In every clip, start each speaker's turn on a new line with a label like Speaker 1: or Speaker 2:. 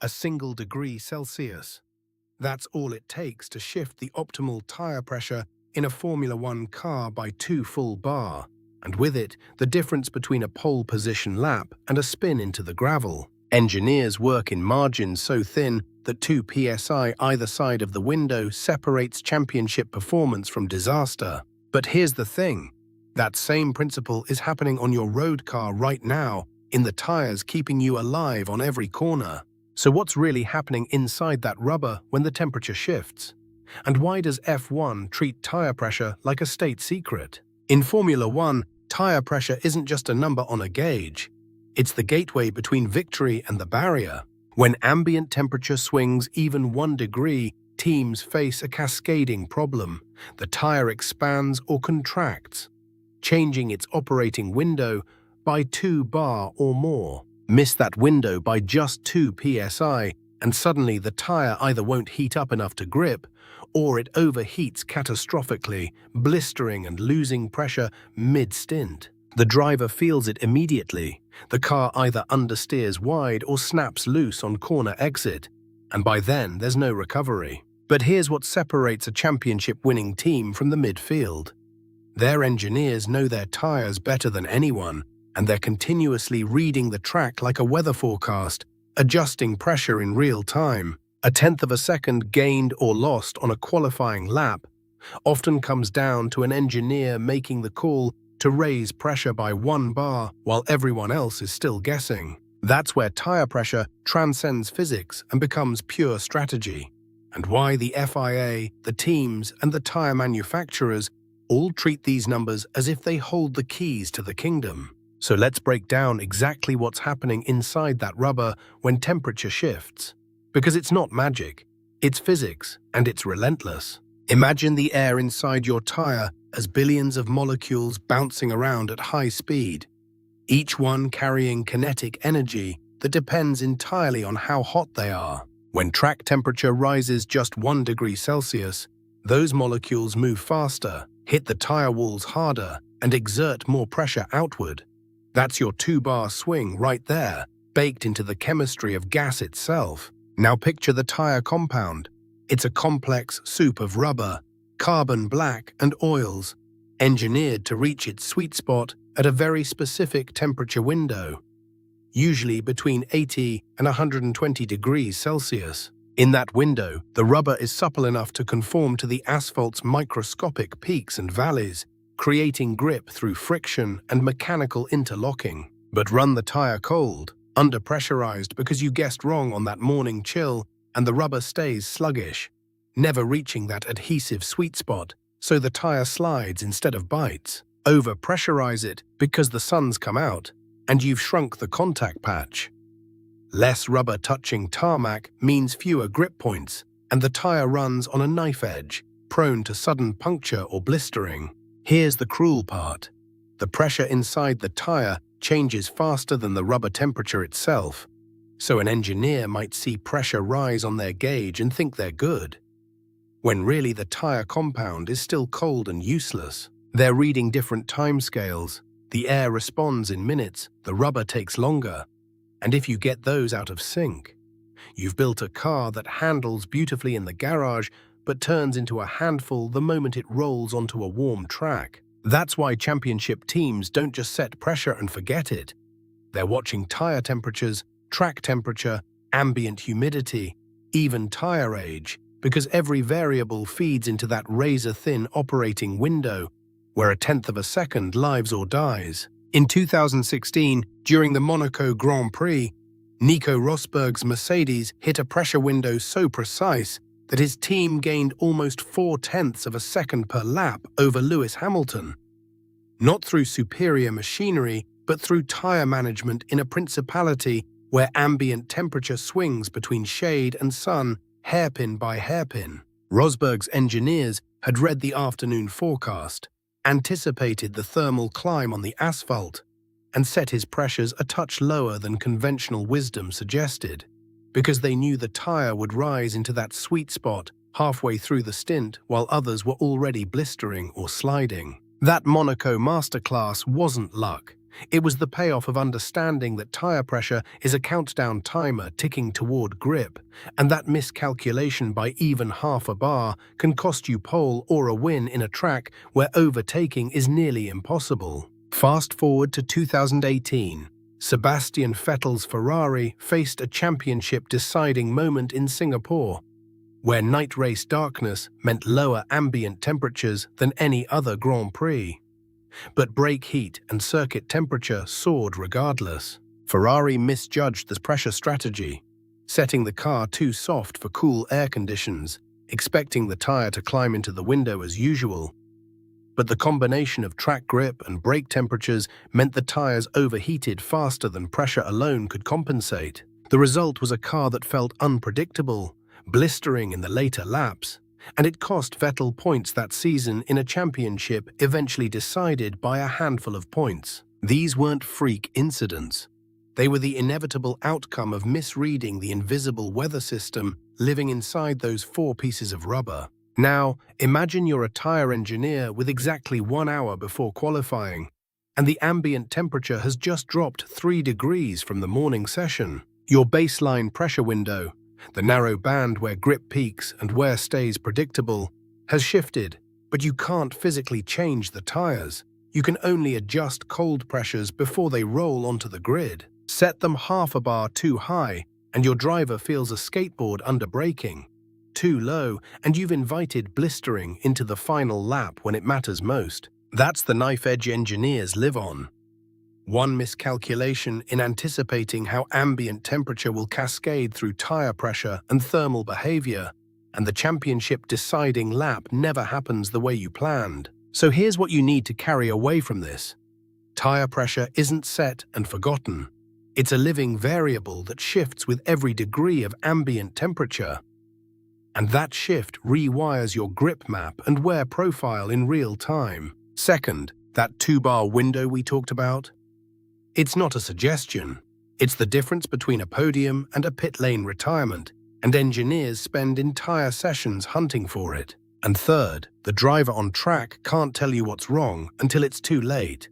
Speaker 1: a single degree Celsius. That's all it takes to shift the optimal tire pressure in a Formula One car by 2 full bar, and with it, the difference between a pole position lap and a spin into the gravel. Engineers work in margins so thin that 2 psi either side of the window separates championship performance from disaster. But here's the thing. That same principle is happening on your road car right now, in the tires keeping you alive on every corner. So what's really happening inside that rubber when the temperature shifts? And why does F1 treat tire pressure like a state secret? In Formula One, tire pressure isn't just a number on a gauge. It's the gateway between victory and the barrier. When ambient temperature swings even 1 degree, teams face a cascading problem. The tire expands or contracts, changing its operating window by 2 bar or more. Miss that window by just 2 psi, and suddenly the tire either won't heat up enough to grip, or it overheats catastrophically, blistering and losing pressure mid-stint. The driver feels it immediately. The car either understeers wide or snaps loose on corner exit, and by then there's no recovery. But here's what separates a championship-winning team from the midfield. Their engineers know their tires better than anyone, and they're continuously reading the track like a weather forecast, adjusting pressure in real time. A tenth of a second gained or lost on a qualifying lap often comes down to an engineer making the call to raise pressure by 1 bar while everyone else is still guessing. That's where tire pressure transcends physics and becomes pure strategy, and why the FIA, the teams, and the tire manufacturers all treat these numbers as if they hold the keys to the kingdom. So let's break down exactly what's happening inside that rubber when temperature shifts. Because it's not magic, it's physics, and it's relentless. Imagine the air inside your tire as billions of molecules bouncing around at high speed, each one carrying kinetic energy that depends entirely on how hot they are. When track temperature rises just 1 degree Celsius, those molecules move faster, hit the tire walls harder, and exert more pressure outward. That's your 2-bar swing right there, baked into the chemistry of gas itself. Now picture the tire compound. It's a complex soup of rubber, carbon black, and oils, engineered to reach its sweet spot at a very specific temperature window, usually between 80 and 120 degrees Celsius. In that window, the rubber is supple enough to conform to the asphalt's microscopic peaks and valleys, creating grip through friction and mechanical interlocking. But run the tire cold, under-pressurized because you guessed wrong on that morning chill, and the rubber stays sluggish, never reaching that adhesive sweet spot, so the tire slides instead of bites. Over-pressurize it because the sun's come out, and you've shrunk the contact patch. Less rubber touching tarmac means fewer grip points, and the tire runs on a knife edge, prone to sudden puncture or blistering. Here's the cruel part. The pressure inside the tire changes faster than the rubber temperature itself, so an engineer might see pressure rise on their gauge and think they're good, when really the tire compound is still cold and useless. They're reading different timescales. The air responds in minutes, the rubber takes longer. And if you get those out of sync, you've built a car that handles beautifully in the garage but turns into a handful the moment it rolls onto a warm track. That's why championship teams don't just set pressure and forget it. They're watching tire temperatures, track temperature, ambient humidity, even tire age, because every variable feeds into that razor-thin operating window where a tenth of a second lives or dies. In 2016, during the Monaco Grand Prix, Nico Rosberg's Mercedes hit a pressure window so precise that his team gained almost 0.4 of a second per lap over Lewis Hamilton. Not through superior machinery, but through tire management in a principality where ambient temperature swings between shade and sun, hairpin by hairpin. Rosberg's engineers had read the afternoon forecast, anticipated the thermal climb on the asphalt, and set his pressures a touch lower than conventional wisdom suggested, because they knew the tire would rise into that sweet spot halfway through the stint while others were already blistering or sliding. That Monaco masterclass wasn't luck. It was the payoff of understanding that tire pressure is a countdown timer ticking toward grip, and that miscalculation by even half a bar can cost you pole or a win in a track where overtaking is nearly impossible. Fast forward to 2018. Sebastian Vettel's Ferrari faced a championship-deciding moment in Singapore, where night race darkness meant lower ambient temperatures than any other Grand Prix. But brake heat and circuit temperature soared regardless. Ferrari misjudged the pressure strategy, setting the car too soft for cool air conditions, expecting the tire to climb into the window as usual. But the combination of track grip and brake temperatures meant the tires overheated faster than pressure alone could compensate. The result was a car that felt unpredictable, blistering in the later laps, and it cost Vettel points that season in a championship eventually decided by a handful of points. These weren't freak incidents. They were the inevitable outcome of misreading the invisible weather system living inside those four pieces of rubber. Now, imagine you're a tire engineer with exactly 1 hour before qualifying, and the ambient temperature has just dropped 3 degrees from the morning session. Your baseline pressure window, the narrow band where grip peaks and wear stays predictable, has shifted, but you can't physically change the tires. You can only adjust cold pressures before they roll onto the grid. Set them half a bar too high, and your driver feels a skateboard under braking. Too low, and you've invited blistering into the final lap when it matters most. That's the knife edge engineers live on. One miscalculation in anticipating how ambient temperature will cascade through tire pressure and thermal behavior, and the championship deciding lap never happens the way you planned. So here's what you need to carry away from this. Tire pressure isn't set and forgotten. It's a living variable that shifts with every degree of ambient temperature. And that shift rewires your grip map and wear profile in real time. Second, that 2-bar window we talked about? It's not a suggestion. It's the difference between a podium and a pit lane retirement, and engineers spend entire sessions hunting for it. And third, the driver on track can't tell you what's wrong until it's too late.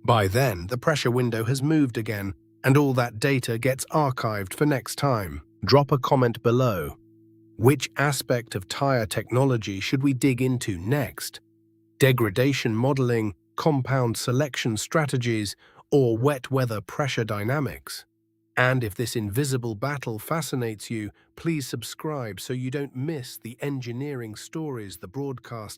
Speaker 1: By then, the pressure window has moved again, and all that data gets archived for next time. Drop a comment below. Which aspect of tire technology should we dig into next? Degradation modeling, compound selection strategies, or wet weather pressure dynamics? And if this invisible battle fascinates you, please subscribe so you don't miss the engineering stories the broadcast